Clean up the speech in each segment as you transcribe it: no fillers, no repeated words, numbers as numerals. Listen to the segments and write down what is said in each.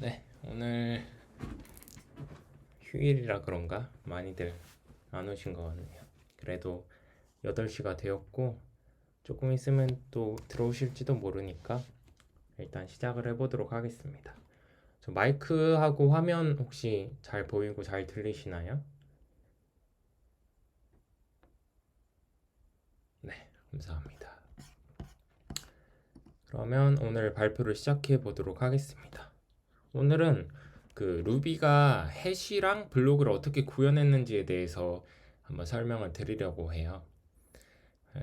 네, 오늘 휴일이라 그런가 많이들 안 오신 것 같네요. 그래도 8시가 되었고 조금 있으면 또 들어오실지도 모르니까 일단 시작을 해보도록 하겠습니다. 저 마이크하고 화면 혹시 잘 보이고 잘 들리시나요? 네, 감사합니다. 그러면 오늘 발표를 시작해 보도록 하겠습니다. 오늘은 그 루비가 해시랑 블록을 어떻게 구현했는지에 대해서 한번 설명을 드리려고 해요.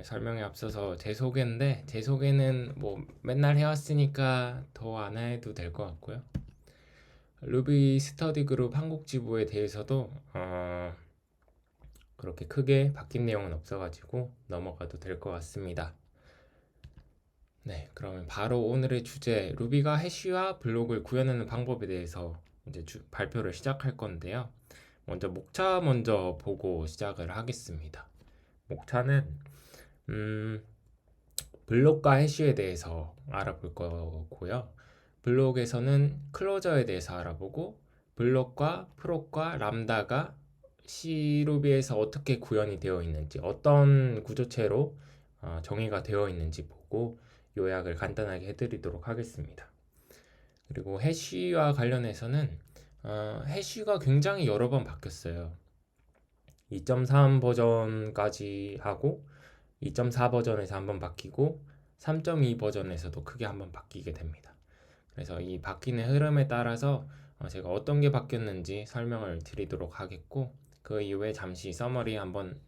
설명에 앞서서 제 소개인데 제 소개는 뭐 맨날 해왔으니까 더 안 해도 될 것 같고요. 루비 스터디 그룹 한국 지부에 대해서도 그렇게 크게 바뀐 내용은 없어가지고 넘어가도 될 것 같습니다. 네, 그러면 바로 오늘의 주제 루비가 해시와 블록을 구현하는 방법에 대해서 이제 발표를 시작할 건데요. 먼저 목차 먼저 보고 시작을 하겠습니다. 목차는 블록과 해시에 대해서 알아볼 거고요. 블록에서는 클로저에 대해서 알아보고 블록과 프록과 람다가 C루비에서 어떻게 구현이 되어 있는지 어떤 구조체로 정의가 되어 있는지 보고 요약을 간단하게 해드리도록 하겠습니다. 그리고 해시와 관련해서는 해시가 굉장히 여러 번 바뀌었어요. 2.3 버전까지 하고 2.4 버전에서 한번 바뀌고 3.2 버전에서도 크게 한번 바뀌게 됩니다. 그래서 이 바뀌는 흐름에 따라서 제가 어떤 게 바뀌었는지 설명을 드리도록 하겠고 그 이후에 잠시 서머리 한번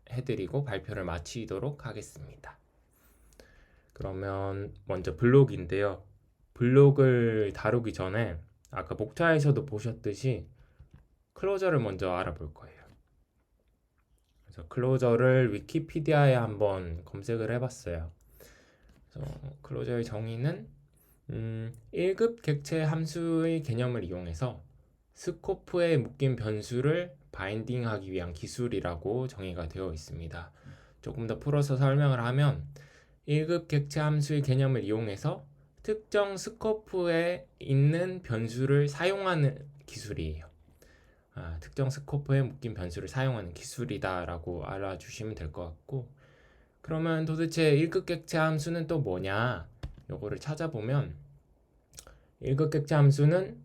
해드리고 발표를 마치도록 하겠습니다. 그러면 먼저 블록인데요. 블록을 다루기 전에 아까 목차에서도 보셨듯이 클로저를 먼저 알아볼 거예요. 그래서 클로저를 위키피디아에 한번 검색을 해봤어요. 그래서 클로저의 정의는 1급 객체 함수의 개념을 이용해서 스코프에 묶인 변수를 바인딩하기 위한 기술이라고 정의가 되어 있습니다. 조금 더 풀어서 설명을 하면 1급 객체 함수의 개념을 이용해서 특정 스코프에 있는 변수를 사용하는 기술이에요. 특정 스코프에 묶인 변수를 사용하는 기술이다라고 알아주시면 될 것 같고 그러면 도대체 1급 객체 함수는 또 뭐냐? 요거를 찾아보면 1급 객체 함수는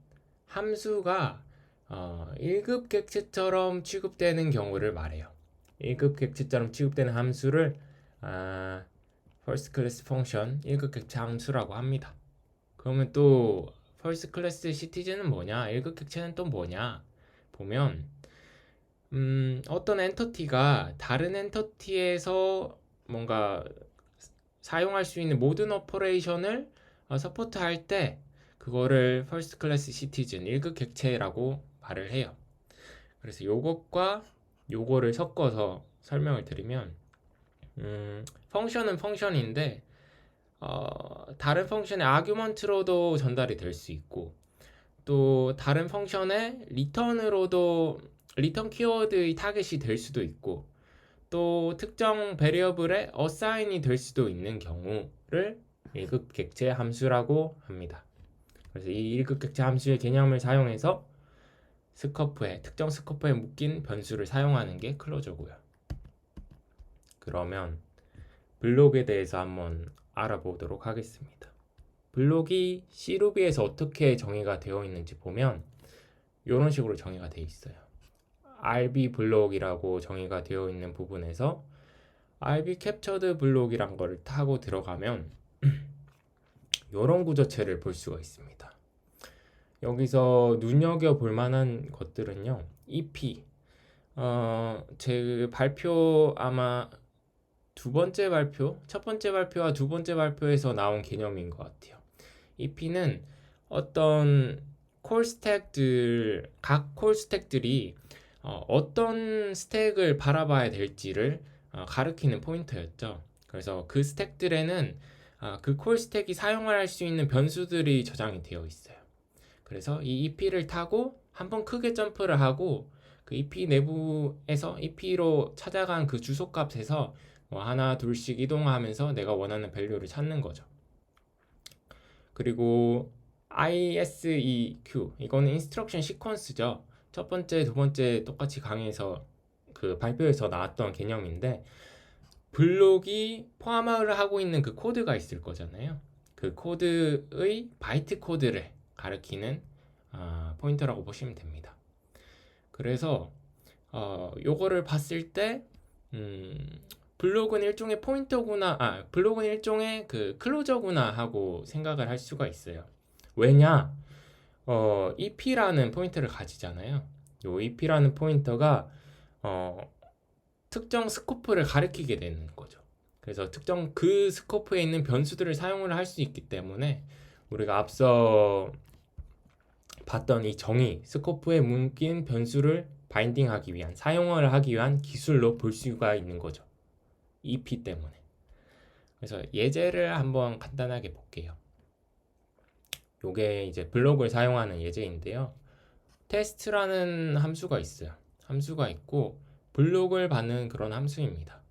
함수가 1급 객체처럼 취급되는 경우를 말해요. 1급 객체처럼 취급되는 함수를 First Class Function 1급 객체 함수라고 합니다. 그러면 또 First Class Citizen은 뭐냐? 1급 객체는 또 뭐냐? 보면 어떤 엔터티가 다른 엔터티에서 뭔가 사용할 수 있는 모든 오퍼레이션을 서포트할 때 그거를 First Class Citizen 1급 객체라고 말을 해요. 그래서 요것과 요거를 섞어서 설명을 드리면 펑션은 펑션인데 다른 펑션의 아규먼트로도 전달이 될 수 있고 또 다른 펑션의 리턴으로도 리턴 키워드의 타겟이 될 수도 있고 또 특정 베리어블에 어사인이 될 수도 있는 경우를 1급 객체 함수라고 합니다. 그래서 이 1급 객체 함수의 개념을 사용해서 특정 스코프에 묶인 변수를 사용하는 게 클로저고요. 그러면 블록에 대해서 한번 알아보도록 하겠습니다. 블록이 C루비에서 어떻게 정의가 되어 있는지 보면 이런 식으로 정의가 되어 있어요. RB 블록이라고 정의가 되어 있는 부분에서 RB 캡처드 블록이란 걸 타고 들어가면 이런 구조체를 볼 수가 있습니다. 여기서 눈여겨볼 만한 것들은요. EP 제 발표 아마 첫 번째 발표와 두 번째 발표에서 나온 개념인 것 같아요. EP는 어떤 각 콜 스택들이 어떤 스택을 바라봐야 될지를 가리키는 포인트였죠. 그래서 그 스택들에는 그 콜 스택이 사용할 수 있는 변수들이 저장이 되어 있어요. 그래서 이 EP를 타고 한번 크게 점프를 하고 그 EP 내부에서 EP로 찾아간 그 주소값에서 하나 둘씩 이동하면서 내가 원하는 밸류를 찾는 거죠. 그리고 ISEQ 이거는 인스트럭션 시퀀스죠. 첫 번째, 두 번째 똑같이 강의에서 그 발표에서 나왔던 개념인데 블록이 포함을 하고 있는 그 코드가 있을 거잖아요. 그 코드의 바이트 코드를 가리키는 포인터라고 보시면 됩니다. 그래서 요거를 봤을 때 블록은 일종의 포인터구나, 블록은 일종의 그 클로저구나 하고 생각을 할 수가 있어요. 왜냐? EP라는 포인터를 가지잖아요. 요 EP라는 포인터가 특정 스코프를 가리키게 되는 거죠. 그래서 특정 그 스코프에 있는 변수들을 사용을 할 수 있기 때문에 우리가 앞서 봤던 이 정의, 스코프에 묶인 변수를 바인딩하기 위한, 사용을 하기 위한 기술로 볼 수가 있는 거죠. EP 때문에. 그래서 예제를 한번 간단하게 볼게요. 요게 이제 블록을 사용하는 예제인데요. 테스트라는 함수가 있어요. 함수가 있고 블록을 받는 그런 함수입니다.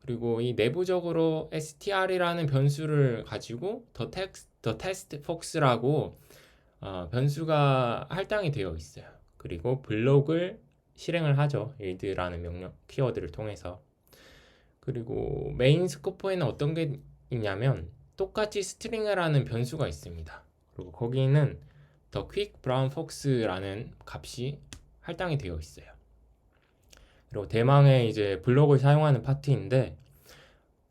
그리고 이 내부적으로 str이라는 변수를 가지고 the test fox라고 변수가 할당이 되어 있어요. 그리고 블록을 실행을 하죠. yield라는 명령 키워드를 통해서. 그리고 메인 스코프에는 어떤 게 있냐면 똑같이 스트링이라는 변수가 있습니다. 그리고 거기는 the quick brown fox라는 값이 할당이 되어 있어요. 그리고 대망의 이제 블록을 사용하는 파트인데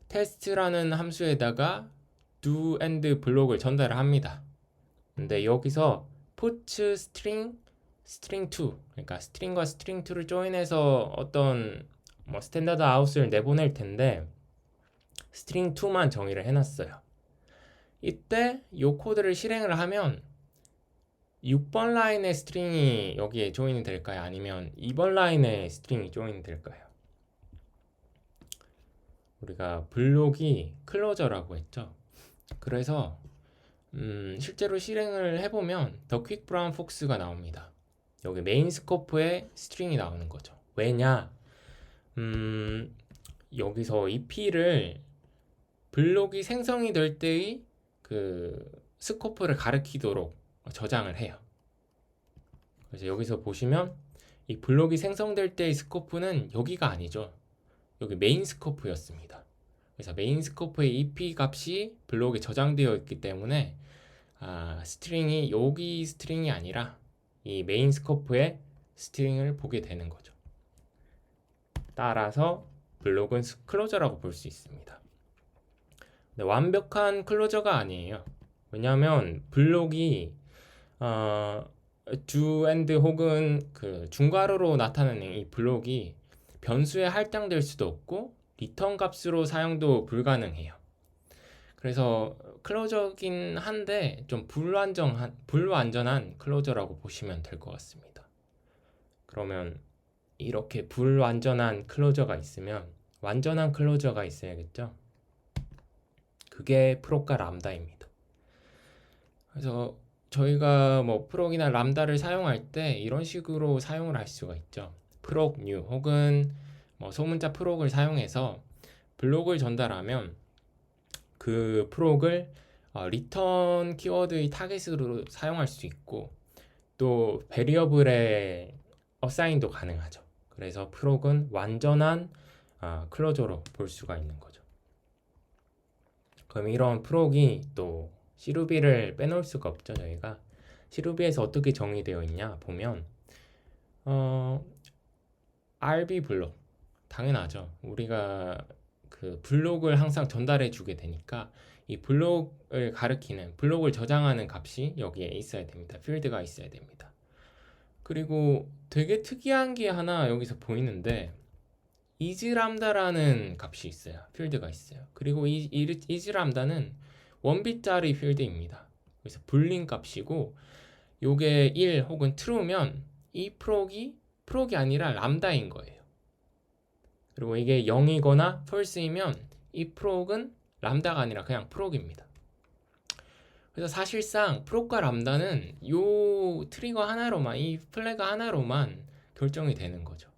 테스트라는 함수에다가 do and 블록을 전달을 합니다. 근데 여기서 put string 2 그러니까 string과 string 2를 조인해서 어떤 스탠다드 아웃을 내보낼 텐데 string 2만 정의를 해놨어요. 이때 이 코드를 실행을 하면 6번 라인의 스트링이 여기에 조인이 될까요? 아니면 2번 라인의 스트링이 조인이 될까요? 우리가 블록이 클로저라고 했죠. 그래서 실제로 실행을 해보면 더 퀵 브라운 폭스가 나옵니다. 여기 메인 스코프에 스트링이 나오는 거죠. 왜냐? 여기서 이 P를 블록이 생성이 될 때의 그 스코프를 가리키도록 저장을 해요. 그래서 여기서 보시면 이 블록이 생성될 때의 스코프는 여기가 아니죠. 여기 메인 스코프였습니다. 그래서 메인 스코프의 EP 값이 블록에 저장되어 있기 때문에 스트링이 여기 스트링이 아니라 이 메인 스코프의 스트링을 보게 되는 거죠. 따라서 블록은 클로저라고 볼 수 있습니다. 근데 완벽한 클로저가 아니에요. 왜냐하면 블록이 do and 혹은 그 중괄호로 나타나는 이 블록이 변수에 할당될 수도 없고 리턴 값으로 사용도 불가능해요. 그래서 클로저긴 한데 좀 불완전한 클로저라고 보시면 될 것 같습니다. 그러면 이렇게 불완전한 클로저가 있으면 완전한 클로저가 있어야겠죠? 그게 프록과 람다입니다. 그래서 저희가 프록이나 람다를 사용할 때 이런 식으로 사용을 할 수가 있죠. 프록 new 혹은 소문자 프록을 사용해서 블록을 전달하면 그 프록을 리턴 키워드의 타겟으로 사용할 수 있고 또 베리어블의 어사인도 가능하죠. 그래서 프록은 완전한 클로저로 볼 수가 있는 거죠. 그럼 이런 프록이 또 cruby를 빼놓을 수가 없죠. 저희가 cruby에서 어떻게 정의되어 있냐 보면 RB 블록 당연하죠. 우리가 그 블록을 항상 전달해 주게 되니까 이 블록을 가리키는 블록을 저장하는 값이 여기에 있어야 됩니다. 필드가 있어야 됩니다. 그리고 되게 특이한 게 하나 여기서 보이는데 isLambda라는 값이 있어요. 필드가 있어요. 그리고 이 isLambda는 원빗짜리 필드입니다. 그래서 불린 값이고 요게 1 혹은 true면 이 프록이 아니라 람다인 거예요. 그리고 이게 0이거나 false이면 이 프록은 람다가 아니라 그냥 프록입니다. 그래서 사실상 프록과 람다는 요 트리거 하나로만, 이 플래그 하나로만 결정이 되는 거죠.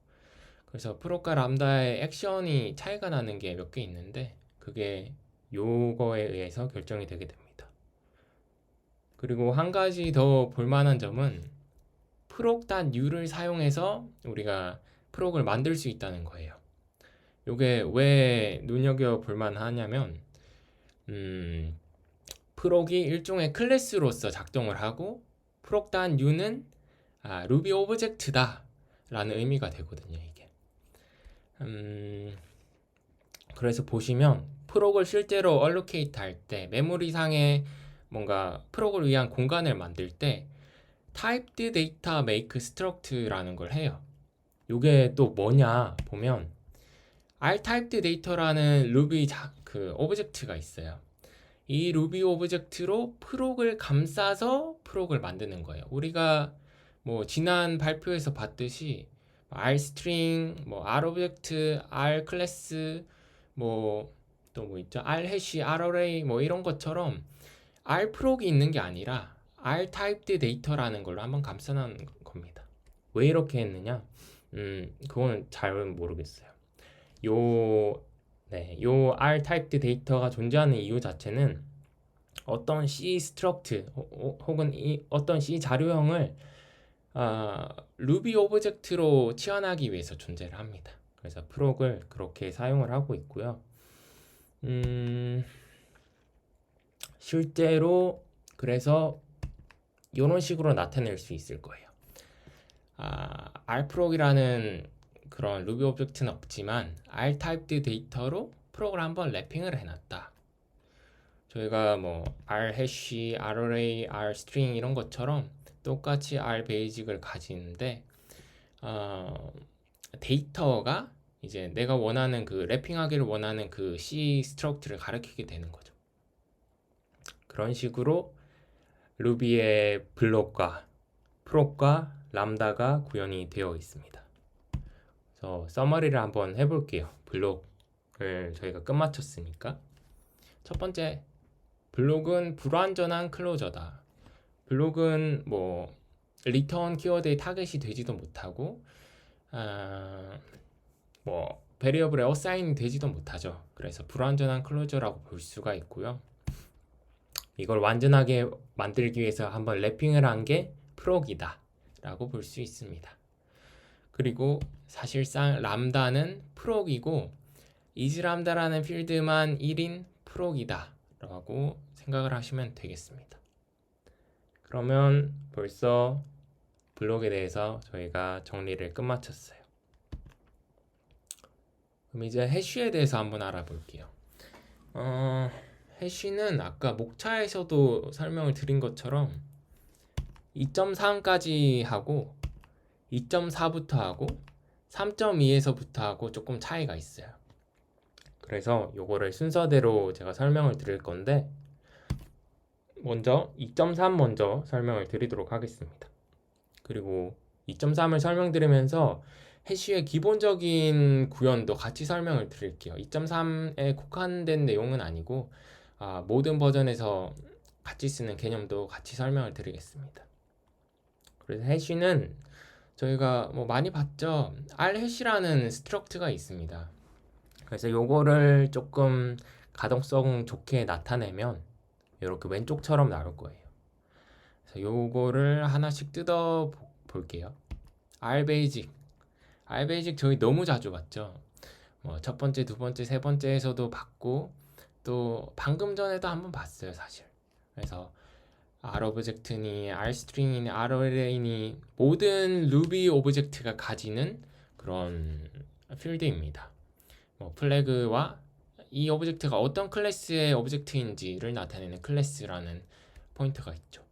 그래서 프록과 람다의 액션이 차이가 나는 게 몇 개 있는데 그게 요거에 의해서 결정이 되게 됩니다. 그리고 한 가지 더 볼만한 점은 프록.u를 사용해서 우리가 프록을 만들 수 있다는 거예요. 이게 왜 눈여겨볼 만하냐면 프록이 일종의 클래스로서 작동을 하고 프록.u는 루비 오브젝트다 라는 의미가 되거든요, 이게. 그래서 보시면 프록을 실제로 얼로케이트 할 때 메모리상에 뭔가 프록을 위한 공간을 만들 때 typed data make struct라는 걸 해요. 이게 또 뭐냐 보면 rtyped data라는 루비 그 오브젝트가 있어요. 이 루비 오브젝트로 프록을 감싸서 프록을 만드는 거예요. 우리가 뭐 지난 발표에서 봤듯이 rstring, 뭐 robject, rclass, 뭐 또 뭐 있죠? rhash, rarray 뭐 이런 것처럼 rproc이 있는 게 아니라 rtyped data라는 걸로 한번 감싸놓은 겁니다. 왜 이렇게 했느냐? 그거는 잘 모르겠어요. 요 rtyped data가 존재하는 이유 자체는 어떤 C struct 혹은 어떤 C 자료형을 루비 오브젝트로 치환하기 위해서 존재를 합니다. 그래서 프록을 그렇게 사용을 하고 있고요. 실제로 그래서 이런 식으로 나타낼 수 있을 거예요. rproc이라는 그런 루비 오브젝트는 없지만 rtyped 데이터로 프록을 한번 랩핑을 해놨다. 저희가 뭐 rhash, rarray, rstring 이런 것처럼 똑같이 rbasic을 가지는데 데이터가 이제 내가 원하는 그 랩핑하기를 원하는 그 C 스트럭트를 가리키게 되는 거죠. 그런 식으로 루비의 블록과 프록과 람다가 구현이 되어 있습니다. 그래서 서머리를 한번 해볼게요. 블록을 저희가 끝마쳤으니까 첫 번째, 블록은 불완전한 클로저다. 블록은 뭐 리턴 키워드에 타겟이 되지도 못하고 뭐 베리어블에 어사인이 되지도 못하죠. 그래서 불완전한 클로저라고 볼 수가 있고요. 이걸 완전하게 만들기 위해서 한번 랩핑을 한 게 프록이다 라고 볼 수 있습니다. 그리고 사실상 람다는 프록이고 이즈람다라는 필드만 1인 프록이다 라고 생각을 하시면 되겠습니다. 그러면 벌써 블록에 대해서 저희가 정리를 끝마쳤어요. 그럼 이제 해쉬에 대해서 한번 알아볼게요. 해쉬는 아까 목차에서도 설명을 드린 것처럼 2.3까지 하고 2.4부터 하고 3.2에서부터 하고 조금 차이가 있어요. 그래서 요거를 순서대로 제가 설명을 드릴 건데 먼저 2.3 먼저 설명을 드리도록 하겠습니다. 그리고 2.3을 설명드리면서 해쉬의 기본적인 구현도 같이 설명을 드릴게요. 2.3에 국한된 내용은 아니고 모든 버전에서 같이 쓰는 개념도 같이 설명을 드리겠습니다. 그래서 해쉬는 저희가 뭐 많이 봤죠. rhash라는 스트럭트가 있습니다. 그래서 요거를 조금 가동성 좋게 나타내면 이렇게 왼쪽처럼 나올 거예요. 그래서 요거를 하나씩 뜯어 볼게요. rbasic 저희 너무 자주 봤죠. 뭐 첫 번째, 두 번째, 세 번째에서도 봤고 또 방금 전에도 한번 봤어요, 사실. 그래서 r오브젝트니 rstring이니 rarray니 모든 루비 오브젝트가 가지는 그런 필드입니다. 뭐 플래그와 이 오브젝트가 어떤 클래스의 오브젝트인지를 나타내는 클래스라는 포인트가 있죠.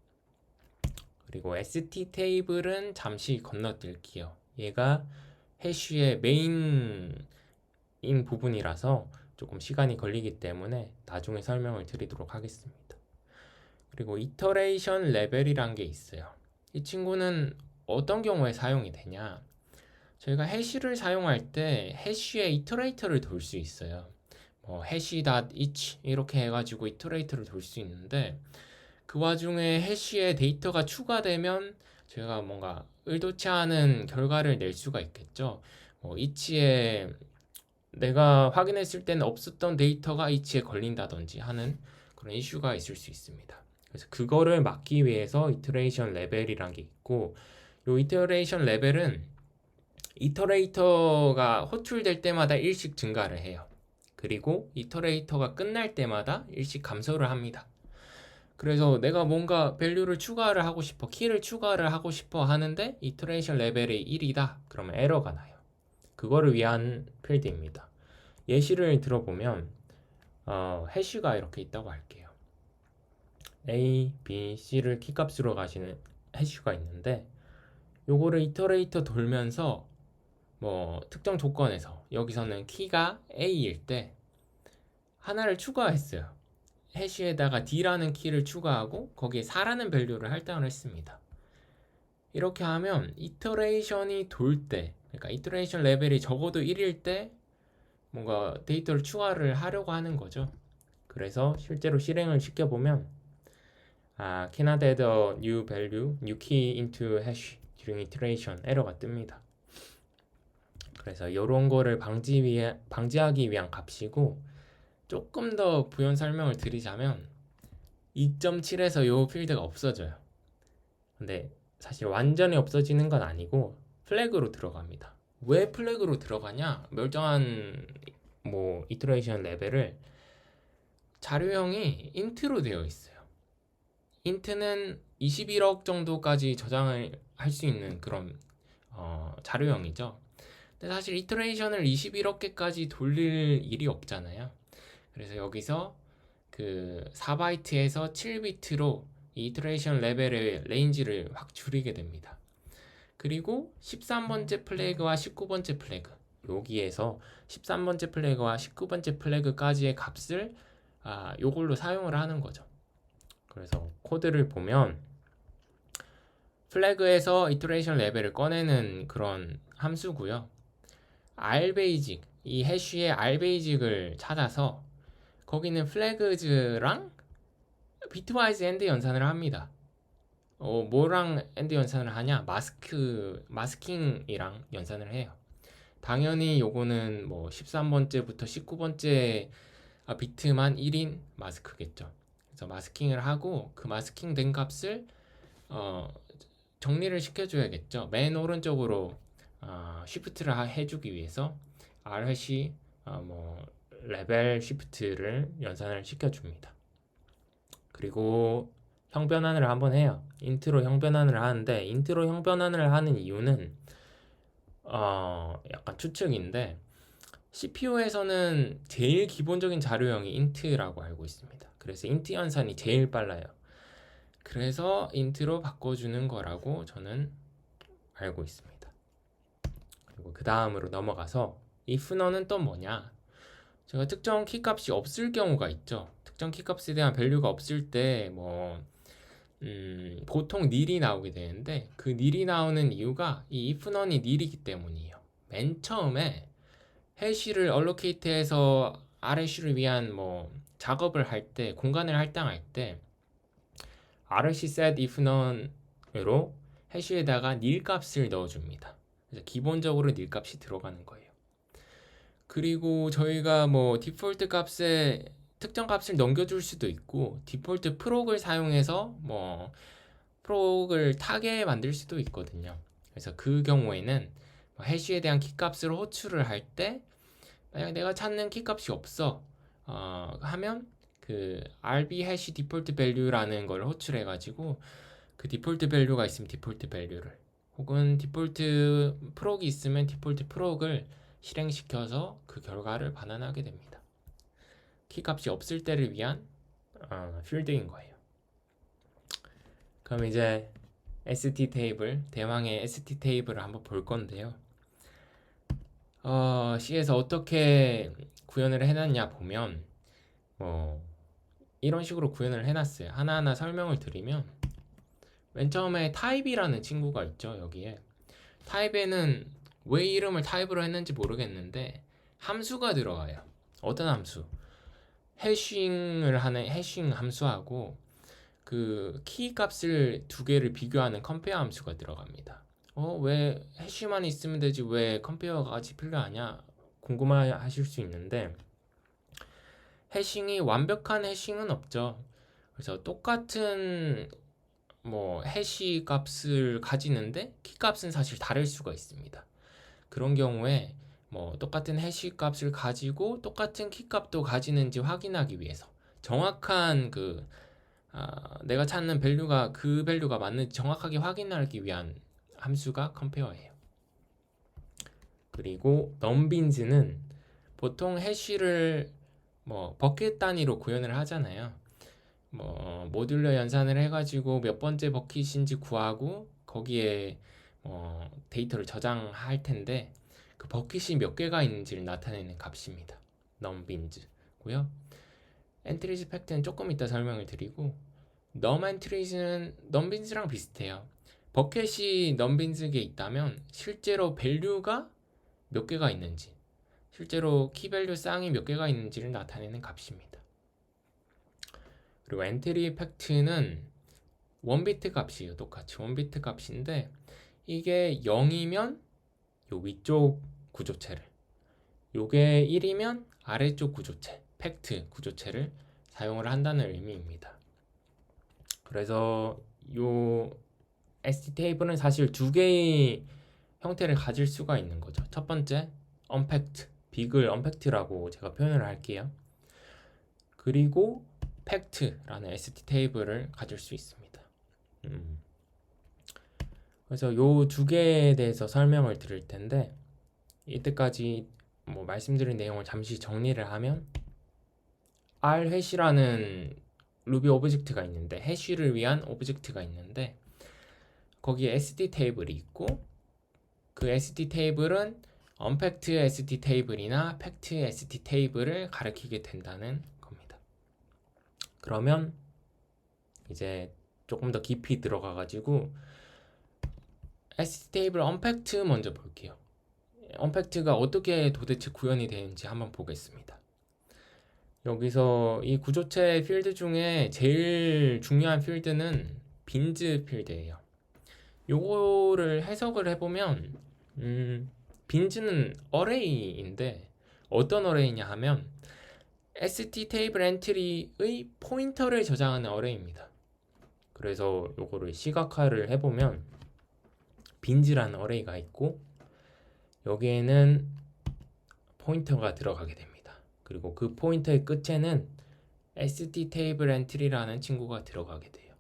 그리고 st 테이블은 잠시 건너뛸게요. 얘가 해쉬의 메인인 부분이라서 조금 시간이 걸리기 때문에 나중에 설명을 드리도록 하겠습니다. 그리고 이터레이션 레벨이란 게 있어요. 이 친구는 어떤 경우에 사용이 되냐? 저희가 해쉬를 사용할 때 해쉬의 이터레이터를 돌 수 있어요. 뭐 hash.each 이렇게 해가지고 이터레이터를 돌 수 있는데 그 와중에 해쉬의 데이터가 추가되면 저희가 뭔가 의도치 않은 결과를 낼 수가 있겠죠. 뭐 each에 내가 확인했을 때는 없었던 데이터가 each에 걸린다든지 하는 그런 이슈가 있을 수 있습니다. 그래서 그거를 막기 위해서 이터레이션 레벨이란 게 있고, 요 이터레이션 레벨은 이터레이터가 호출될 때마다 일씩 증가를 해요. 그리고 이터레이터가 끝날 때마다 일씩 감소를 합니다. 그래서 내가 뭔가 밸류를 추가를 하고 싶어, 키를 추가를 하고 싶어 하는데 이터레이션 레벨이 1이다. 그러면 에러가 나요. 그거를 위한 필드입니다. 예시를 들어보면 해쉬가 이렇게 있다고 할게요. A, B, C를 키값으로 가시는 해쉬가 있는데, 요거를 이터레이터 돌면서 뭐 특정 조건에서 여기서는 키가 A일 때 하나를 추가했어요. 해쉬에다가 D라는 키를 추가하고 거기에 4라는 밸류를 할당을 했습니다. 이렇게 하면 이터레이션이 돌 때, 그러니까 이터레이션 레벨이 적어도 1일 때 뭔가 데이터를 추가를 하려고 하는 거죠. 그래서 실제로 실행을 시켜보면 cannot add a new value, new key into hash during iteration 에러가 뜹니다. 그래서 이런 거를 방지하기 위한 값이고, 조금 더 부연 설명을 드리자면 2.7에서 이 필드가 없어져요. 근데 사실 완전히 없어지는 건 아니고 플래그로 들어갑니다. 왜 플래그로 들어가냐? 멀쩡한 뭐 이터레이션 레벨을 자료형이 인트로 되어 있어요. 인트는 21억 정도까지 저장을 할 수 있는 그런 자료형이죠. 근데 사실 이터레이션을 21억 개까지 돌릴 일이 없잖아요. 그래서 여기서 그 4바이트에서 7비트로 이 이터레이션 레벨의 레인지를 확 줄이게 됩니다. 그리고 13번째 플래그와 19번째 플래그, 여기에서 13번째 플래그와 19번째 플래그까지의 값을 요걸로 사용을 하는 거죠. 그래서 코드를 보면 플래그에서 이터레이션 레벨을 꺼내는 그런 함수고요. r베이직, 이 해쉬의 r베이직을 찾아서 거기는 플래그즈랑 비트와이즈 엔드 연산을 합니다. 뭐랑 엔드 연산을 하냐? 마스킹이랑 연산을 해요. 당연히 요거는 뭐 13번째부터 19번째 비트만 1인 마스크겠죠. 그래서 마스킹을 하고 그 마스킹 된 값을 정리를 시켜줘야겠죠. 맨 오른쪽으로 쉬프트를 해주기 위해서 r해시 뭐 레벨 쉬프트를 연산을 시켜줍니다. 그리고 형변환을 한번 해요. 인트로 형변환을 하는데, 인트로 형변환을 하는 이유는 약간 추측인데, CPU에서는 제일 기본적인 자료형이 int라고 알고 있습니다. 그래서 int 연산이 제일 빨라요. 그래서 int로 바꿔주는 거라고 저는 알고 있습니다. 그리고 그 다음으로 넘어가서 if non은 또 뭐냐? 제가 특정 키값이 없을 경우가 있죠. 특정 키값에 대한 밸류가 없을 때 보통 nil이 나오게 되는데, 그 nil이 나오는 이유가 이 if non이 nil이기 때문이에요. 맨 처음에 해시를 allocate해서 r해시를 위한 뭐 작업을 할 때, 공간을 할당할 때 r해시 set if none으로 해시에다가 nil 값을 넣어줍니다. 그래서 기본적으로 nil 값이 들어가는 거예요. 그리고 저희가 뭐 디폴트 값에 특정 값을 넘겨줄 수도 있고, 디폴트 프록을 사용해서 뭐 프록을 타게 만들 수도 있거든요. 그래서 그 경우에는 해시에 대한 키값을 호출을 할 때, 만약 내가 찾는 키값이 없어 하면 그 rb 해시 디폴트 밸류라는 걸 호출해 가지고 그 디폴트 밸류가 있으면 디폴트 밸류를, 혹은 디폴트 프록이 있으면 디폴트 프록을 실행시켜서 그 결과를 반환하게 됩니다. 키값이 없을 때를 위한 필드인 거예요. 그럼 이제 ST 테이블, 대왕의 ST 테이블을 한번 볼 건데요. C에서 어떻게 구현을 해놨냐 보면 이런 식으로 구현을 해놨어요. 하나하나 설명을 드리면, 맨 처음에 타입이라는 친구가 있죠. 여기에 타입에는 왜 이름을 타입으로 했는지 모르겠는데 함수가 들어가요. 어떤 함수? 해싱을 하는 해싱 함수하고 그 키 값을 두 개를 비교하는 컴페어 함수가 들어갑니다. 왜 해시만 있으면 되지 왜 컴페어까지 필요하냐 궁금하실 수 있는데, 해싱이 완벽한 해싱은 없죠. 그래서 똑같은 뭐 해시 값을 가지는데 키 값은 사실 다를 수가 있습니다. 그런 경우에 뭐 똑같은 해시 값을 가지고 똑같은 키 값도 가지는지 확인하기 위해서 정확한 내가 찾는 밸류가 그 밸류가 맞는지 정확하게 확인하기 위한 함수가 컴페어예요. 그리고 넘빈즈는 보통 해시를 뭐 버킷 단위로 구현을 하잖아요. 뭐 모듈러 연산을 해가지고 몇 번째 버킷인지 구하고 거기에 데이터를 저장할 텐데 그 버킷이 몇 개가 있는지를 나타내는 값입니다. 넘빈즈고요. 엔트리즈 팩트는 조금 이따 설명을 드리고 넘엔트리즈는 넘빈즈랑 비슷해요. 버켓이 넘빈즈에 있다면 실제로 밸류가 몇 개가 있는지, 실제로 키밸류 쌍이 몇 개가 있는지를 나타내는 값입니다. 그리고 엔트리 팩트는 원비트 값이에요. 똑같이 원비트 값인데 이게 0이면 요 위쪽 구조체를, 요게 1이면 아래쪽 구조체, 팩트 구조체를 사용을 한다는 의미입니다. 그래서 요 ST 테이블은 사실 두 개의 형태를 가질 수가 있는 거죠. 첫 번째, 언팩트, 빅을 언팩트라고 제가 표현을 할게요. 그리고 팩트라는 ST 테이블을 가질 수 있습니다. 그래서 요 두 개에 대해서 설명을 드릴 텐데 이때까지 뭐 말씀드린 내용을 잠시 정리를 하면 rhash라는 루비 오브젝트가 있는데 해쉬를 위한 오브젝트가 있는데 거기에 ST 테이블이 있고 그 ST 테이블은 언팩트 ST 테이블이나 팩트 ST 테이블을 가리키게 된다는 겁니다. 그러면 이제 조금 더 깊이 들어가 가지고 ST 테이블 언팩트 먼저 볼게요. 언팩트가 어떻게 도대체 구현이 되는지 한번 보겠습니다. 여기서 이 구조체 필드 중에 제일 중요한 필드는 빈즈 필드예요. 요거를 해석을 해보면 빈즈는 어레이인데 어떤 어레이냐 하면 ST 테이블 엔트리의 포인터를 저장하는 어레이입니다. 그래서 요거를 시각화를 해보면 빈즈라는 어레이가 있고 여기에는 포인터가 들어가게 됩니다. 그리고 그 포인터의 끝에는 ST 테이블 엔트리라는 친구가 들어가게 돼요.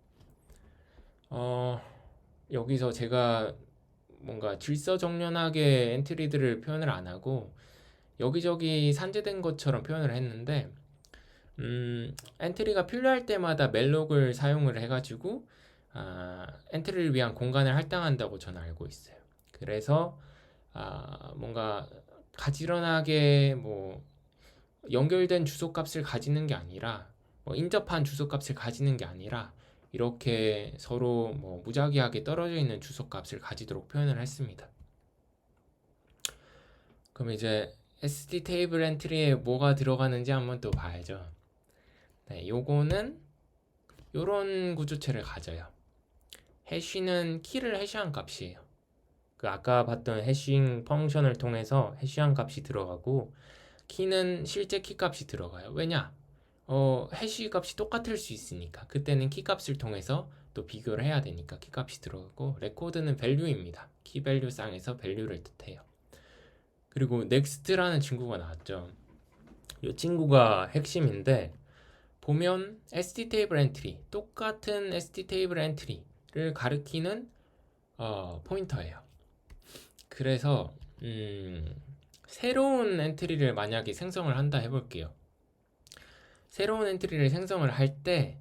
여기서 제가 뭔가 질서정연하게 엔트리들을 표현을 안 하고 여기저기 산재된 것처럼 표현을 했는데 엔트리가 필요할 때마다 멜록을 사용을 해가지고 엔트리를 위한 공간을 할당한다고 저는 알고 있어요. 그래서 뭔가 가지런하게 뭐 연결된 주소값을 가지는 게 아니라 뭐 인접한 주소값을 가지는 게 아니라 이렇게 서로 뭐 무작위하게 떨어져 있는 주소값을 가지도록 표현을 했습니다. 그럼 이제 ST 테이블 엔트리에 뭐가 들어가는지 한번 또 봐야죠. 네, 요거는 요런 구조체를 가져요. 해쉬는 키를 해시한 값이에요. 그 아까 봤던 해싱 펑션을 통해서 해시한 값이 들어가고 키는 실제 키 값이 들어가요. 왜냐? 해시 값이 똑같을 수 있으니까 그때는 키 값을 통해서 또 비교를 해야 되니까 키 값이 들어가고 레코드는 밸류입니다. 키 밸류 쌍에서 밸류를 뜻해요. 그리고 넥스트라는 친구가 나왔죠. 이 친구가 핵심인데 보면 ST 테이블 엔트리, 똑같은 ST 테이블 엔트리를 가리키는 포인터예요. 그래서 새로운 엔트리를 만약에 생성을 한다 해볼게요. 새로운 엔트리를 생성을 할 때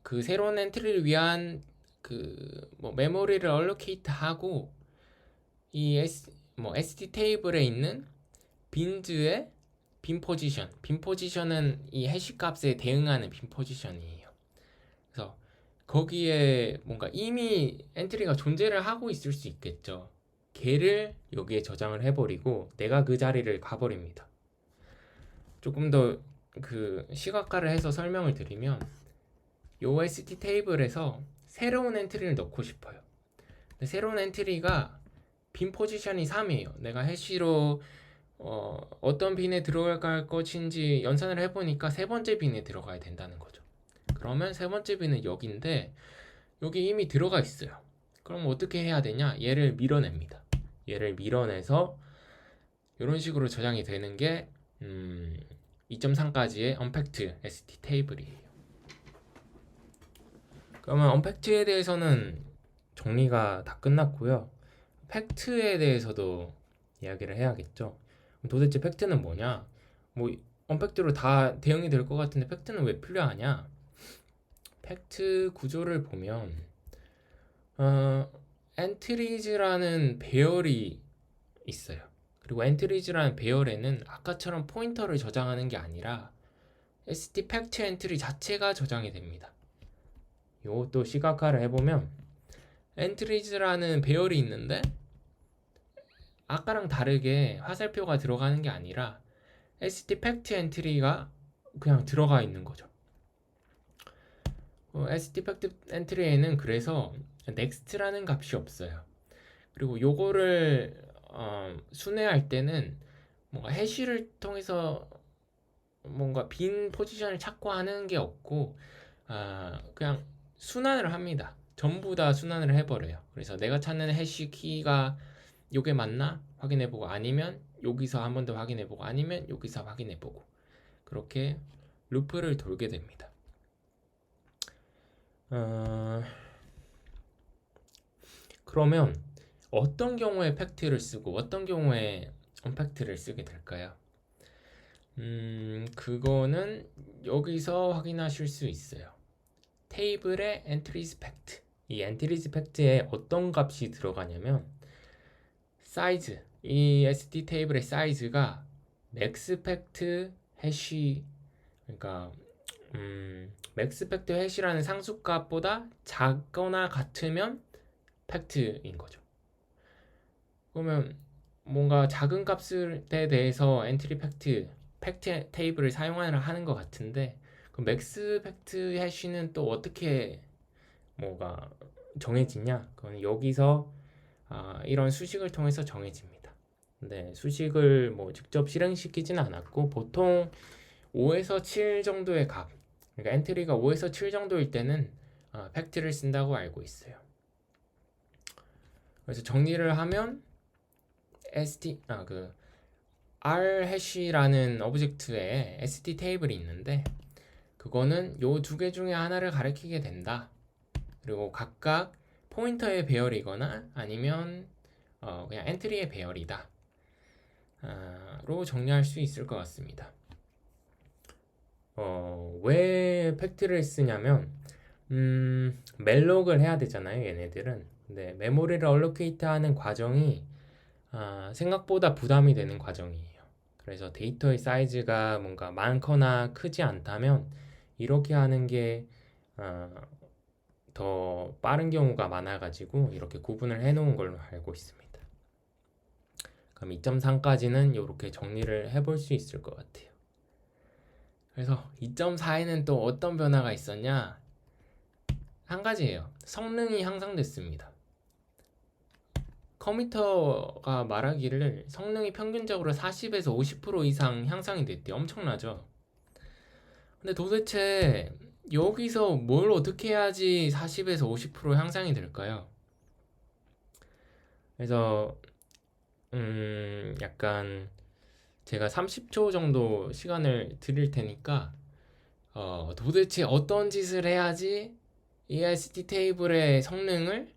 그 새로운 엔트리를 위한 뭐 메모리를 얼로케이트 하고 이 ST 테이블에 있는 빈즈의 빈 포지션은 이 해시 값에 대응하는 빈 포지션이에요. 그래서 거기에 뭔가 이미 엔트리가 존재를 하고 있을 수 있겠죠. 걔를 여기에 저장을 해버리고 내가 그 자리를 가버립니다. 조금 더 시각화를 해서 설명을 드리면 요 ST 테이블에서 새로운 엔트리를 넣고 싶어요. 근데 새로운 엔트리가 빈 포지션이 3이에요. 내가 해시로 어떤 빈에 들어갈 것인지 연산을 해보니까 세 번째 빈에 들어가야 된다는 거죠. 그러면 세 번째 빈은 여기인데 여기 이미 들어가 있어요. 그럼 어떻게 해야 되냐? 얘를 밀어냅니다. 얘를 밀어내서 이런 식으로 저장이 되는 게 2.3까지의 언팩트 ST 테이블이에요. 그러면 언팩트에 대해서는 정리가 다 끝났고요. 팩트에 대해서도 이야기를 해야겠죠. 도대체 팩트는 뭐냐? 뭐 언팩트로 다 대응이 될 것 같은데 팩트는 왜 필요하냐? 팩트 구조를 보면 엔트리즈라는 배열이 있어요. 그리고 엔트리즈라는 배열에는 아까처럼 포인터를 저장하는 게 아니라 ST 팩트 엔트리 자체가 저장이 됩니다. 이것도 시각화를 해보면 엔트리즈라는 배열이 있는데 아까랑 다르게 화살표가 들어가는 게 아니라 ST 팩트 엔트리가 그냥 들어가 있는 거죠. ST 팩트 엔트리에는 그래서 next라는 값이 없어요. 그리고 요거를 순회할 때는 뭔가 해시를 통해서 뭔가 빈 포지션을 찾고 하는 게 없고 그냥 순환을 합니다. 전부 다 순환을 해버려요. 그래서 내가 찾는 해시 키가 요게 맞나 확인해보고 아니면 여기서 한 번 더 확인해보고 아니면 여기서 확인해보고 그렇게 루프를 돌게 됩니다. 그러면 어떤 경우에 팩트를 쓰고 어떤 경우에 언팩트를 쓰게 될까요? 그거는 여기서 확인하실 수 있어요. 테이블의 entries fact. 이 entries fact에 어떤 값이 들어가냐면 사이즈, 이 ST 테이블의 사이즈가 max fact 해시, 그러니까 max fact 해시라는 상수값보다 작거나 같으면 팩트인 거죠. 그러면 뭔가 작은 값에 대해서 엔트리 팩트 테이블을 하는 것 같은데 그 맥스 팩트 해시는 또 어떻게 뭐가 정해지냐? 그건 여기서 이런 수식을 통해서 정해집니다. 근데 수식을 뭐 직접 실행시키지는 않았고 보통 5에서 7 정도의 값, 그러니까 엔트리가 5에서 7 정도일 때는 팩트를 쓴다고 알고 있어요. 그래서 정리를 하면 R 해시라는 오브젝트에 ST 테이블이 있는데 그거는 요 두 개 중에 하나를 가리키게 된다. 그리고 각각 포인터의 배열이거나 아니면 그냥 엔트리의 배열이다. 로 정리할 수 있을 것 같습니다. 왜 팩트를 쓰냐면 멜록을 해야 되잖아요, 얘네들은. 근데 메모리를 얼로케이트 하는 과정이 생각보다 부담이 되는 과정이에요. 그래서 데이터의 사이즈가 뭔가 많거나 크지 않다면 이렇게 하는 게 더 빠른 경우가 많아가지고 이렇게 구분을 해놓은 걸로 알고 있습니다. 그럼 2.3까지는 이렇게 정리를 해볼 수 있을 것 같아요. 그래서 2.4에는 또 어떤 변화가 있었냐? 한 가지예요. 성능이 향상됐습니다. 컴퓨터가 말하기를 성능이 평균적으로 40에서 50% 이상 향상이 됐대요. 엄청나죠? 근데 도대체 여기서 뭘 어떻게 해야지 40에서 50% 향상이 될까요? 그래서 약간 제가 30초 정도 시간을 드릴 테니까 도대체 어떤 짓을 해야지 EST 테이블의 성능을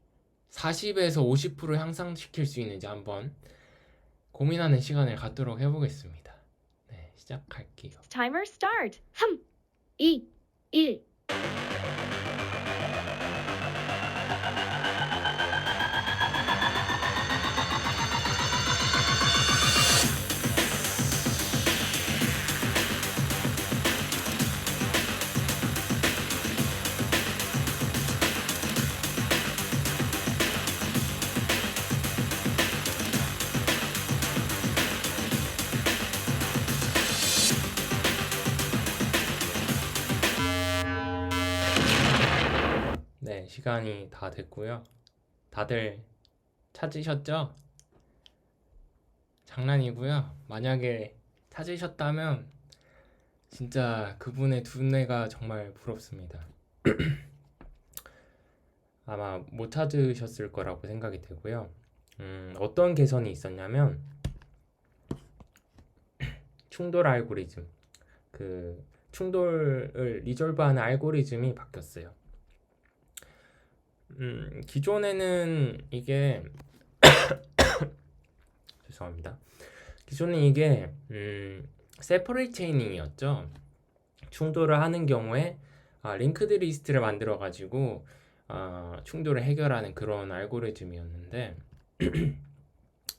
40에서 50% 향상시킬 수 있는지 한번 고민하는 시간을 갖도록 해보겠습니다. 네, 시작할게요. Timer start. 3, 2, 1. 네, 시간이 다 됐고요. 다들 찾으셨죠? 장난이고요. 만약에 찾으셨다면 진짜 그분의 두뇌가 정말 부럽습니다. 아마 못 찾으셨을 거라고 생각이 되고요. 어떤 개선이 있었냐면 충돌 알고리즘, 그 충돌을 리졸브하는 알고리즘이 바뀌었어요. 기존에는 이게 죄송합니다. 기존에 이게 세퍼레이트 체이닝이었죠. 충돌을 하는 경우에 링크드 리스트를 만들어 가지고 충돌을 해결하는 그런 알고리즘이었는데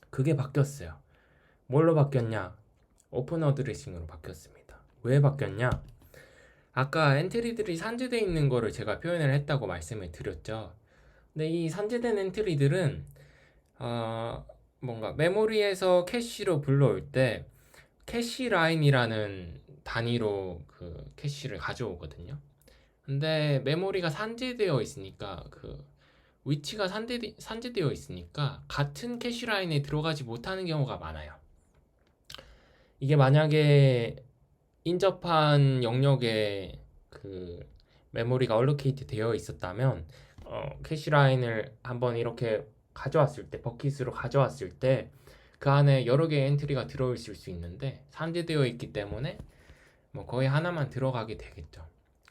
그게 바뀌었어요. 뭘로 바뀌었냐? 오픈 어드레싱으로 바뀌었습니다. 왜 바뀌었냐? 아까 엔트리들이 산재되어 있는 거를 제가 표현을 했다고 말씀을 드렸죠. 근데 이 산재된 엔트리들은 뭔가 메모리에서 캐시로 불러올 때 캐시 라인이라는 단위로 그 캐시를 가져오거든요. 근데 메모리가 산재되어 있으니까 그 위치가 산재되어 있으니까 같은 캐시 라인에 들어가지 못하는 경우가 많아요. 이게 만약에 인접한 영역에 그 메모리가 얼로케이트 되어 있었다면 캐시 라인을 한번 이렇게 가져왔을 때 버킷으로 가져왔을 때 그 안에 여러 개의 엔트리가 들어있을 수 있는데 산재되어 있기 때문에 뭐 거의 하나만 들어가게 되겠죠.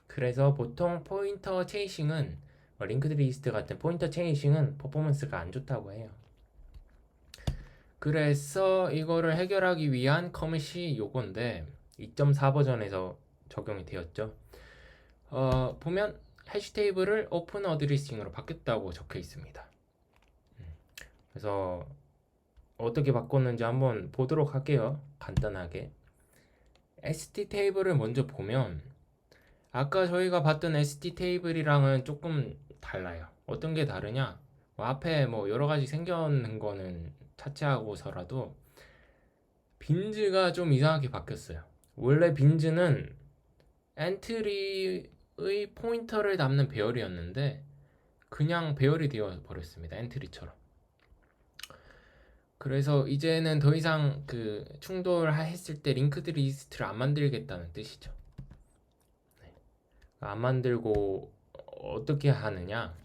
그래서 보통 포인터 체이싱은 링크드 리스트 같은 포인터 체이싱은 퍼포먼스가 안 좋다고 해요. 그래서 이거를 해결하기 위한 커밋이 요건데 2.4 버전에서 적용이 되었죠. 보면 해시 테이블을 오픈 어드레싱으로 바뀌었다고 적혀 있습니다. 그래서 어떻게 바꿨는지 한번 보도록 할게요. 간단하게 ST 테이블을 먼저 보면 아까 저희가 봤던 ST 테이블이랑은 조금 달라요. 어떤 게 다르냐? 앞에 뭐 여러 가지 생겨는 거는 차치하고서라도 빈즈가 좀 이상하게 바뀌었어요. 원래 빈즈는 엔트리의 포인터를 담는 배열이었는데 그냥 배열이 되어 버렸습니다. 엔트리처럼. 그래서 이제는 더 이상 그 충돌했을 때 링크드 리스트를 안 만들겠다는 뜻이죠. 안 만들고 어떻게 하느냐?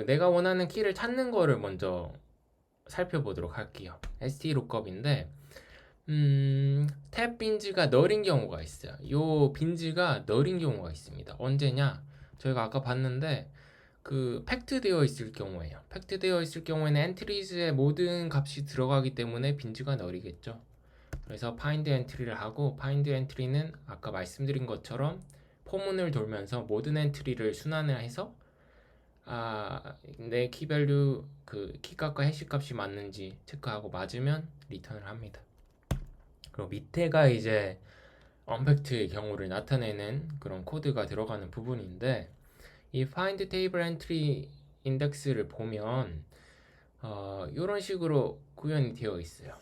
내가 원하는 키를 찾는 거를 먼저 살펴보도록 할게요. ST 룩업인데 탭 빈즈가 널인 경우가 있어요. 요 빈즈가 널인 경우가 있습니다. 언제냐? 저희가 아까 봤는데 그 팩트 되어 있을 경우에요. 팩트 되어 있을 경우에는 엔트리즈의 모든 값이 들어가기 때문에 빈즈가 널이겠죠. 그래서 find 엔트리를 하고 find 엔트리는 아까 말씀드린 것처럼 포문을 돌면서 모든 엔트리를 순환을 해서 내 키밸류 그 키값과 해시값이 맞는지 체크하고 맞으면 리턴을 합니다. 그리고 밑에가 이제 언팩트의 경우를 나타내는 그런 코드가 들어가는 부분인데 이 find table entry index를 보면 이런 식으로 구현이 되어 있어요.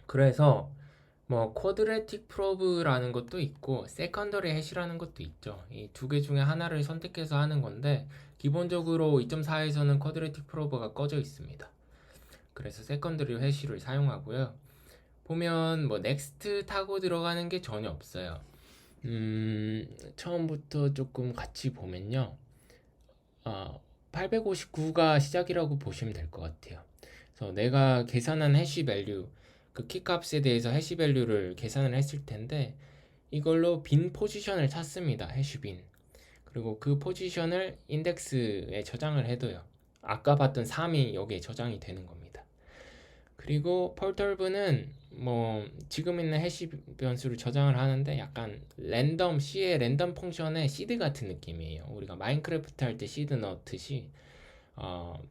그래서 뭐 quadratic probe라는 것도 있고 secondary hash라는 것도 있죠. 이 두 개 중에 하나를 선택해서 하는 건데 기본적으로 2.4에서는 quadratic probe가 꺼져 있습니다. 그래서 secondary hash를 사용하고요. 보면 뭐 next 타고 들어가는 게 전혀 없어요. 처음부터 조금 같이 보면요. 859가 시작이라고 보시면 될 것 같아요. 그래서 내가 계산한 해시 밸류, 그 키값에 대해서 해시 밸류를 계산을 했을 텐데 이걸로 빈 포지션을 찾습니다. 해시 빈. 그리고 그 포지션을 인덱스에 저장을 해둬요. 아까 봤던 3이 여기에 저장이 되는 겁니다. 그리고 펄털브는 뭐 지금 있는 해시 변수를 저장을 하는데 약간 랜덤 C의 랜덤 펑션의 시드 같은 느낌이에요. 우리가 마인크래프트 할 때 시드 넣듯이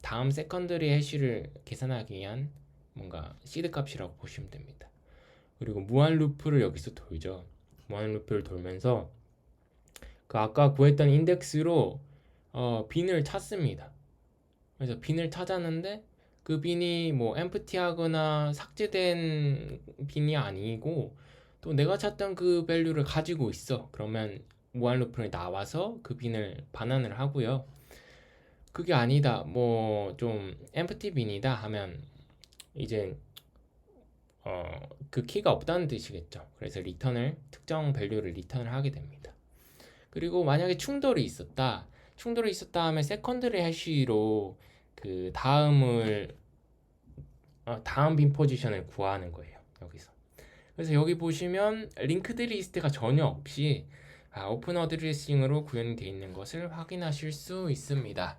다음 세컨더리 해시를 계산하기 위한 뭔가 시드 값이라고 보시면 됩니다. 그리고 무한 루프를 여기서 돌죠. 무한 루프를 돌면서 그 아까 구했던 인덱스로 빈을 찾습니다. 그래서 빈을 찾았는데 그 빈이 뭐 empty하거나 삭제된 빈이 아니고 또 내가 찾던 그 밸류를 가지고 있어. 그러면 무한 루프를 나와서 그 빈을 반환을 하고요. 그게 아니다, 뭐 좀 empty bin이다 하면 이제 그 키가 없다는 뜻이겠죠. 그래서 리턴을 특정 밸류를 리턴을 하게 됩니다. 그리고 만약에 충돌이 있었다 하면 세컨드리 해시로 그 다음 빈 포지션을 구하는 거예요, 여기서. 그래서 여기 보시면 링크드 리스트가 전혀 없이 오픈 어드레싱으로 구현이 되어 있는 것을 확인하실 수 있습니다.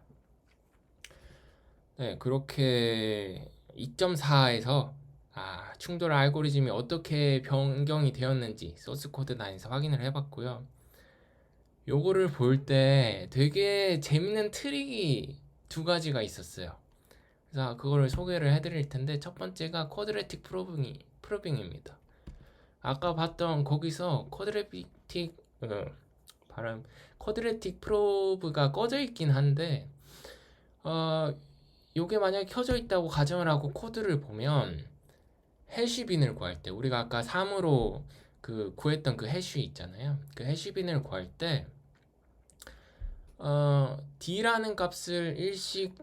네, 그렇게 2.4에서 충돌 알고리즘이 어떻게 변경이 되었는지 소스 코드 단에서 확인을 해봤고요. 요거를 볼 때 되게 재밌는 트릭이 두 가지가 있었어요. 그래서 그거를 소개를 해드릴 텐데, 첫 번째가 쿼드래틱 프로빙입니다. 아까 봤던 거기서 쿼드래틱 프로브가 꺼져 있긴 한데, 요게 만약에 켜져 있다고 가정을 하고 코드를 보면 해시빈을 구할 때, 우리가 아까 3으로 구했던 그 해시 있잖아요. 그 해시빈을 구할 때 d라는 값을 일씩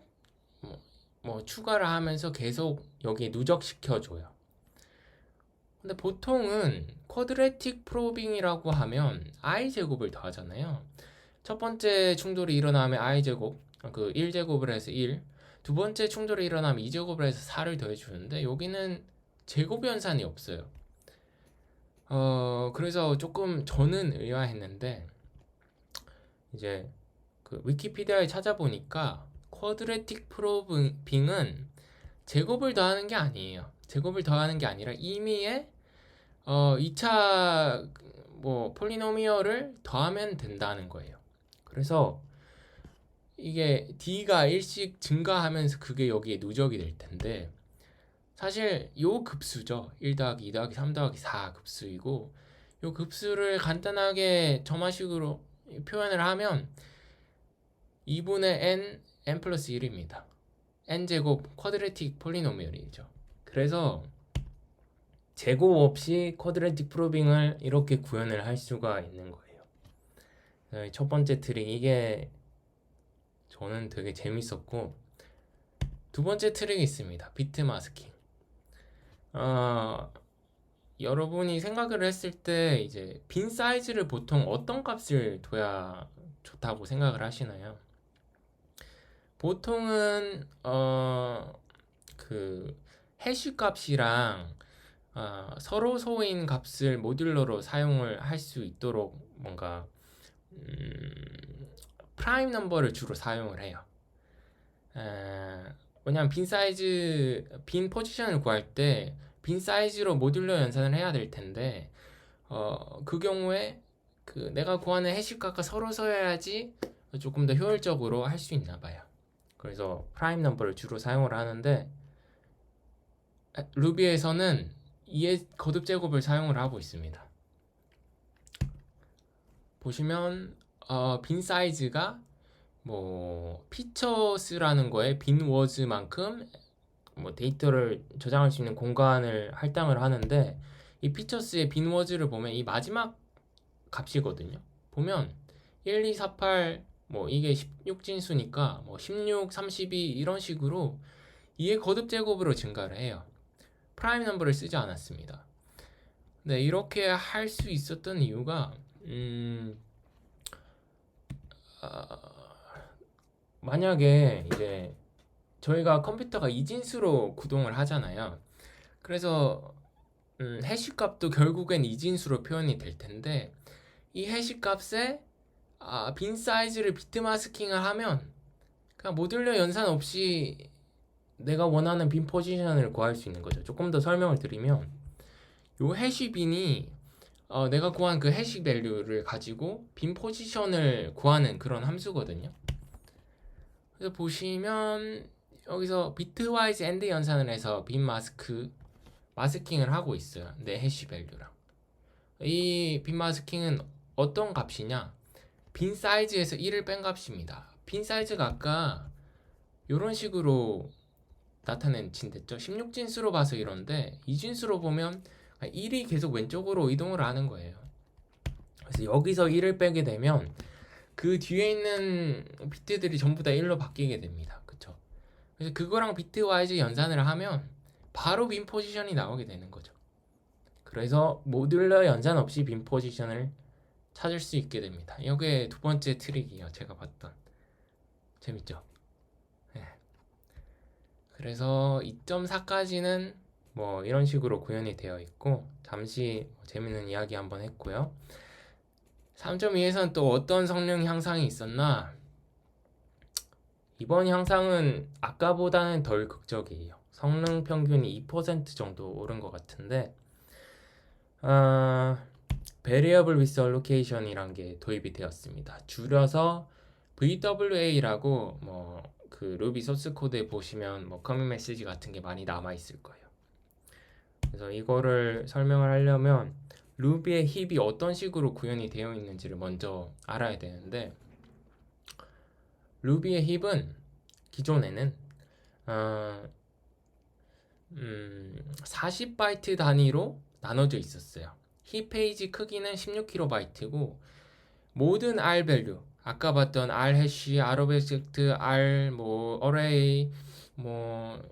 뭐 추가를 하면서 계속 여기에 누적시켜 줘요. 근데 보통은 쿼드래틱 프로빙이라고 하면 i제곱을 더하잖아요. 첫 번째 충돌이 일어나면 i제곱, 그 1제곱을 해서 1, 두 번째 충돌이 일어나면 2제곱을 해서 4를 더해주는데, 여기는 제곱 연산이 없어요. 그래서 조금 저는 의아했는데, 이제 그 위키피디아에 찾아보니까 쿼드래틱 프로빙은 제곱을 더하는 게 아니에요. 제곱을 더하는 게 아니라 임의의 2차 뭐 폴리노미얼을 더하면 된다는 거예요. 그래서 이게 d가 1씩 증가하면서 그게 여기에 누적이 될 텐데, 사실 요 급수죠. 1 더하기 2 더하기 3 더하기 4 급수이고, 요 급수를 간단하게 점화식으로 표현을 하면 2분의 n 플러스 1입니다. n제곱 쿼드래틱 폴리노미얼이죠. 그래서 제곱 없이 쿼드래틱 프로빙을 이렇게 구현을 할 수가 있는 거예요. 첫 번째 트릭, 이게 저는 되게 재밌었고, 두 번째 트릭이 있습니다. 비트 마스킹. 여러분이 생각을 했을 때 이제 빈 사이즈를 보통 어떤 값을 둬야 좋다고 생각을 하시나요? 보통은 그 해시 값이랑 서로 소인 값을 모듈러로 사용을 할 수 있도록 뭔가 프라임 넘버를 주로 사용을 해요. 왜냐면 빈 포지션을 구할 때 빈 사이즈로 모듈러 연산을 해야 될 텐데, 그 경우에 내가 구하는 해시 값과 서로 서야지 조금 더 효율적으로 할 수 있나 봐요. 그래서 프라임 넘버를 주로 사용을 하는데, 루비에서는 이의 거듭 제곱을 사용을 하고 있습니다. 보시면 빈 사이즈가 뭐 피처스라는 거에 빈 워즈만큼 뭐 데이터를 저장할 수 있는 공간을 할당을 하는데, 이 피처스의 빈 워즈를 보면 이 마지막 값이거든요. 보면 1, 2, 4, 8 뭐 이게 16진수니까 뭐 16, 32 이런 식으로 2의 거듭 제곱으로 증가를 해요. 프라임 넘버를 쓰지 않았습니다. 네, 이렇게 할 수 있었던 이유가 만약에 이제 저희가 컴퓨터가 이진수로 구동을 하잖아요. 그래서 해시 값도 결국엔 이진수로 표현이 될 텐데, 이 해시 값에 빈 사이즈를 비트 마스킹을 하면 그냥 모듈러 연산 없이 내가 원하는 빈 포지션을 구할 수 있는 거죠. 조금 더 설명을 드리면, 요 해시 빈이 내가 구한 그 해시 밸류를 가지고 빈 포지션을 구하는 그런 함수거든요. 그래서 보시면 여기서 비트와이즈 엔드 연산을 해서 빈 마스킹을 하고 있어요. 내 해시 밸류랑. 이 빈 마스킹은 어떤 값이냐? 빈 사이즈에서 1을 뺀 값입니다. 빈 사이즈가 아까 이런 식으로 나타낸진댔죠. 16진수로 봐서 이런데, 이진수로 보면 1이 계속 왼쪽으로 이동을 하는 거예요. 그래서 여기서 1을 빼게 되면 그 뒤에 있는 비트들이 전부 다 1로 바뀌게 됩니다. 그쵸? 그래서 그거랑 비트와이즈 연산을 하면 바로 빈 포지션이 나오게 되는 거죠. 그래서 모듈러 연산 없이 빈 포지션을 찾을 수 있게 됩니다. 이게 두 번째 트릭이에요. 제가 봤던. 재밌죠? 네. 그래서 2.4까지는 뭐 이런 식으로 구현이 되어 있고, 잠시 재밌는 이야기 한번 했고요. 3.2에서는 또 어떤 성능 향상이 있었나? 이번 향상은 아까보다는 덜 극적이에요. 성능 평균이 2% 정도 오른 것 같은데, Variable with Allocation이란 게 도입이 되었습니다. 줄여서 VWA라고 뭐 그 루비 소스 코드에 보시면 뭐 커밋 메시지 같은 게 많이 남아 있을 거예요. 그래서 이거를 설명을 하려면 루비의 힙이 어떤 식으로 구현이 되어 있는지를 먼저 알아야 되는데, 루비의 힙은 기존에는 40바이트 단위로 나눠져 있었어요. 힙 페이지 크기는 16KB, 모든 R 밸류, 아까 봤던 R 해시, R 오브젝트, R 뭐 어레이, 뭐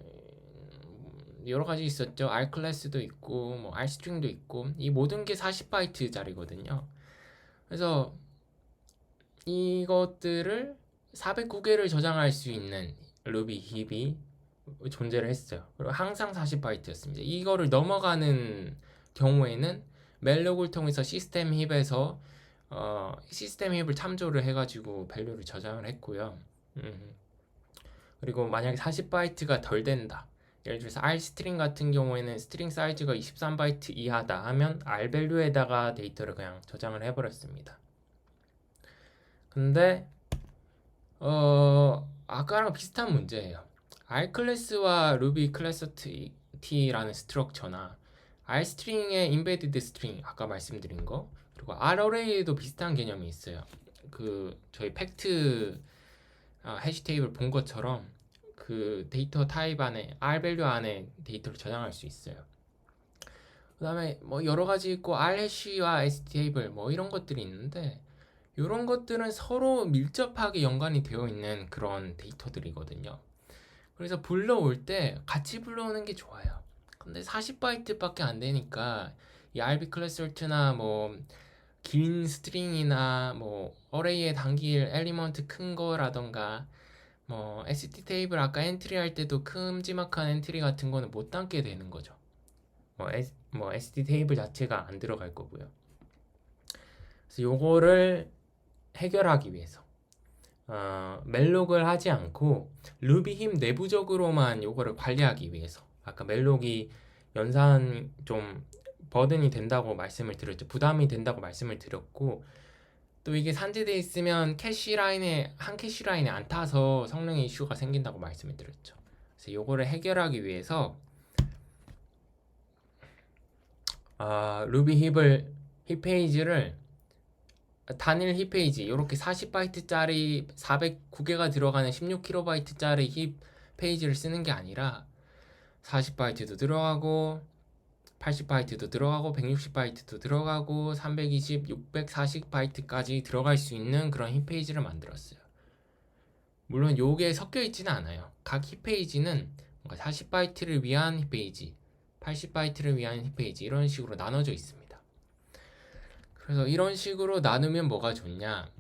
여러 가지 있었죠. R 클래스도 있고, 뭐 R 스트링도 있고, 이 모든 게 40바이트짜리거든요. 그래서 이것들을 409개를 저장할 수 있는 루비 힙이 존재를 했어요. 그리고 항상 40바이트였습니다. 이거를 넘어가는 경우에는 멜록을 통해서 시스템 힙에서 시스템 힙을 참조를 해가지고 밸류를 저장을 했고요. 그리고 만약에 40바이트가 덜 된다, 예를 들어서 R 스트링 같은 경우에는 스트링 사이즈가 23바이트 이하다 하면 R 밸류에다가 데이터를 그냥 저장을 해버렸습니다. 근데 아까랑 비슷한 문제예요. R 클래스와 루비 클래스 T라는 스트럭처나 R 스트링의 인베디드 스트링, 아까 말씀드린 거, 그리고 R 어레이에도 비슷한 개념이 있어요. 그 저희 팩트 해시 테이블 본 것처럼 그 데이터 타입 안에 R 밸류 안에 데이터를 저장할 수 있어요. 그 다음에 뭐 여러 가지 있고 R 해시와 S 테이블 뭐 이런 것들이 있는데, 이런 것들은 서로 밀접하게 연관이 되어 있는 그런 데이터들이거든요. 그래서 불러올 때 같이 불러오는 게 좋아요. 근데 40바이트밖에 안 되니까 이 RB 클래스나 뭐 긴 스트링이나 뭐 어레이에 담길 엘리먼트 큰 거라던가 뭐 ST 테이블 아까 엔트리 할 때도 큼지막한 엔트리 같은 거는 못 담게 되는 거죠. 뭐 ST 테이블 자체가 안 들어갈 거고요. 그래서 요거를 해결하기 위해서 멜록을 하지 않고 루비 힙 내부적으로만 요거를 관리하기 위해서, 아까 멜록이 연산 좀 버든이 된다고 말씀을 드렸죠. 부담이 된다고 말씀을 드렸고, 또 이게 산재돼 있으면 한 캐시 라인에 안 타서 성능의 이슈가 생긴다고 말씀을 드렸죠. 그래서 요거를 해결하기 위해서 루비 힙 페이지를 단일 힙 페이지, 이렇게 40바이트짜리 409개가 들어가는 16KB 힙 페이지를 쓰는 게 아니라 40바이트도 들어가고 80바이트도 들어가고 160바이트도 들어가고 320, 640바이트까지 들어갈 수 있는 그런 힙 페이지를 만들었어요. 물론 요게 섞여 있지는 않아요. 각 힙 페이지는 40바이트를 위한 힙 페이지, 80바이트를 위한 힙 페이지, 이런 식으로 나눠져 있습니다. 그래서 이런 식으로 나누면 뭐가 좋냐,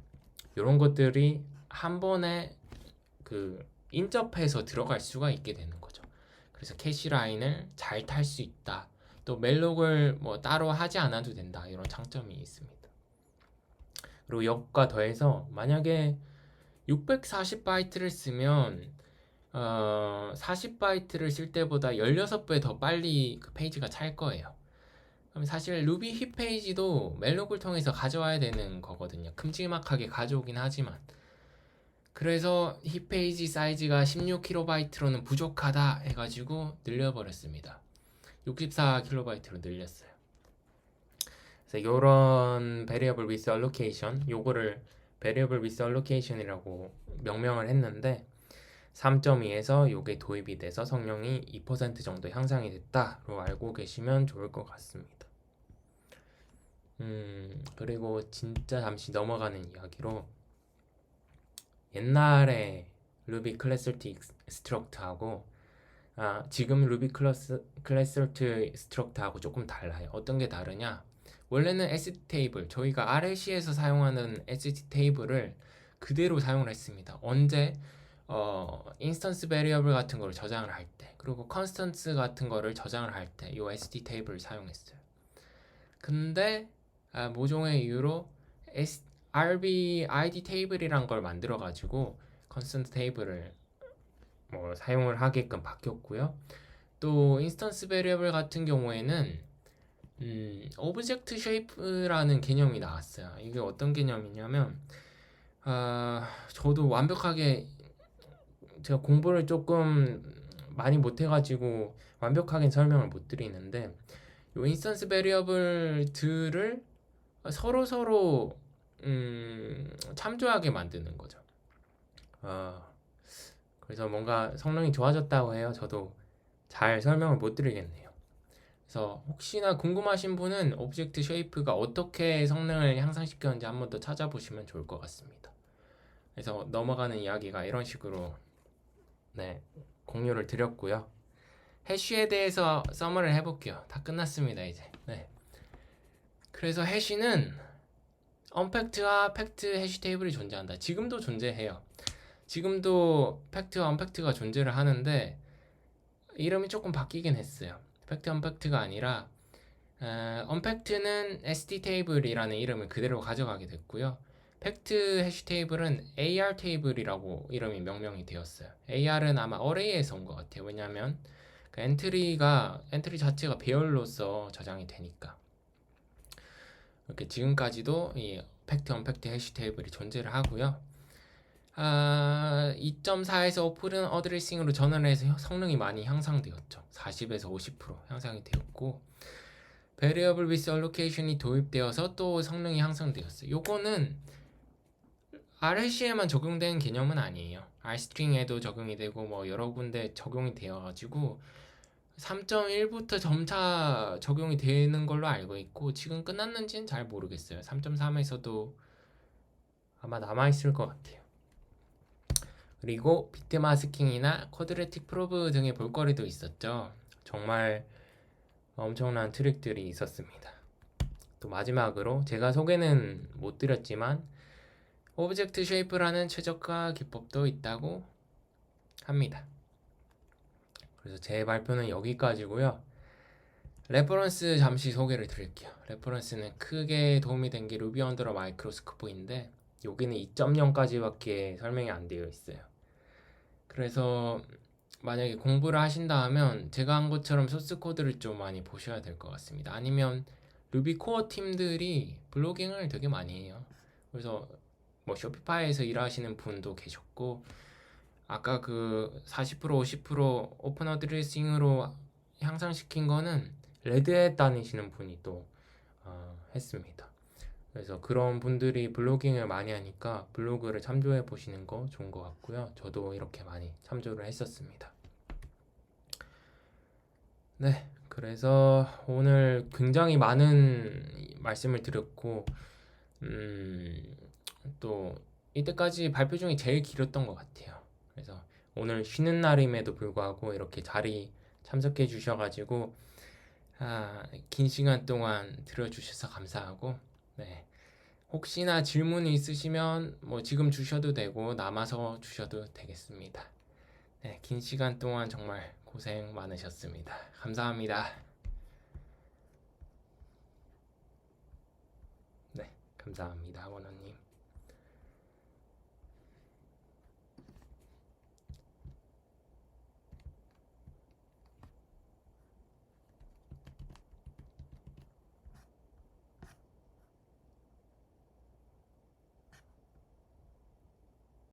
이런 것들이 한 번에 그 인접해서 들어갈 수가 있게 되는 거죠. 그래서 캐시 라인을 잘 탈 수 있다, 또 멜록을 뭐 따로 하지 않아도 된다, 이런 장점이 있습니다. 그리고 이것과 더해서 만약에 640바이트를 쓰면 40바이트를 쓸 때보다 16배 더 빨리 그 페이지가 찰 거예요. 그럼 사실 루비 힙 페이지도 멜록을 통해서 가져와야 되는 거거든요. 큼지막하게 가져오긴 하지만, 그래서 힙 페이지 사이즈가 16KB로는 부족하다 해가지고 늘려버렸습니다. 64KB로 늘렸어요. 그래서 이런 Variable with Allocation, 요거를 Variable with Allocation이라고 명명을 했는데, 3.2에서 요게 도입이 돼서 성능이 2% 정도 향상이 됐다로 알고 계시면 좋을 것 같습니다. 그리고 진짜 잠시 넘어가는 이야기로, 옛날에 루비 클래스트 스트럭트하고 지금 루비 클래스트 스트럭트하고 조금 달라요. 어떤 게 다르냐? 원래는 SD 테이블, 저희가 RLC에서 사용하는 SD 테이블을 그대로 사용을 했습니다. 언제? 인스턴스 베리어블 같은 거를 저장을 할 때, 그리고 컨스턴스 같은 거를 저장을 할 때 이 SD 테이블을 사용했어요. 근데 모종의 이유로 RB ID 테이블이란 걸 만들어 가지고 컨스턴트 테이블을 뭐 사용을 하게끔 바뀌었고요. 또 인스턴스 베리어블 같은 경우에는 오브젝트 쉐이프라는 개념이 나왔어요. 이게 어떤 개념이냐면 저도 완벽하게 제가 공부를 조금 많이 못해가지고 완벽하게 설명을 못 드리는데 이 인스턴스 베리어블들을 서로 참조하게 만드는 거죠. 그래서 뭔가 성능이 좋아졌다고 해요. 저도 잘 설명을 못 드리겠네요. 그래서 혹시나 궁금하신 분은 오브젝트 쉐이프가 어떻게 성능을 향상시켰는지 한 번 더 찾아보시면 좋을 것 같습니다. 그래서 넘어가는 이야기가 이런 식으로 공유를 드렸고요. 해쉬에 대해서 서머를 해볼게요. 다 끝났습니다 이제. 그래서 해쉬는 언팩트와 팩트 해쉬 테이블이 존재한다. 지금도 존재해요. 지금도 팩트와 언팩트가 존재를 하는데 이름이 조금 바뀌긴 했어요. 팩트 언팩트가 아니라 언팩트는 SD 테이블이라는 이름을 그대로 가져가게 됐고요. 팩트 해시 테이블은 AR 테이블이라고 이름이 명명이 되었어요. AR은 아마 어레이에서 온 것 같아요. 왜냐하면 그 엔트리 자체가 배열로서 저장이 되니까. 이렇게 지금까지도 이 팩트 언팩트 해시 테이블이 존재를 하고요. 2.4에서 오픈 어드레싱으로 전환을 해서 성능이 많이 향상되었죠. 40에서 50% 향상이 되었고 Variable with Allocation이 도입되어서 또 성능이 향상되었어요. 요거는 RLC에만 적용되는 개념은 아니에요. Rstring에도 적용이 되고 뭐 여러 군데 적용이 되어가지고 3.1부터 점차 적용이 되는 걸로 알고 있고 지금 끝났는지는 잘 모르겠어요. 3.3에서도 아마 남아있을 것 같아요. 그리고 비트 마스킹이나 쿼드레틱 프로브 등의 볼거리도 있었죠. 정말 엄청난 트릭들이 있었습니다. 또 마지막으로 제가 소개는 못 드렸지만 오브젝트 쉐이프라는 최적화 기법도 있다고 합니다. 그래서 제 발표는 여기까지고요. 레퍼런스 잠시 소개를 드릴게요. 레퍼런스는 크게 도움이 된 게 루비 언더러 마이크로스코프인데 여기는 2.0까지밖에 설명이 안 되어 있어요. 그래서 만약에 공부를 하신다 하면 제가 한 것처럼 소스 코드를 좀 많이 보셔야 될 것 같습니다. 아니면 루비 코어 팀들이 블로깅을 되게 많이 해요. 그래서 뭐 쇼피파이에서 일하시는 분도 계셨고 아까 그 40% 50% 오픈 어드레싱으로 향상시킨 거는 레드햇 다니시는 분이 또 했습니다. 그래서 그런 분들이 블로깅을 많이 하니까 블로그를 참조해 보시는 거 좋은 것 같고요. 저도 이렇게 많이 참조를 했었습니다. 그래서 오늘 굉장히 많은 말씀을 드렸고 또 이때까지 발표 중에 제일 길었던 것 같아요. 그래서 오늘 쉬는 날임에도 불구하고 이렇게 자리 참석해 주셔가지고 긴 시간 동안 들어주셔서 감사하고 혹시나 질문이 있으시면 뭐 지금 주셔도 되고 남아서 주셔도 되겠습니다. 긴 시간 동안 정말 고생 많으셨습니다. 감사합니다. 감사합니다, 원호님.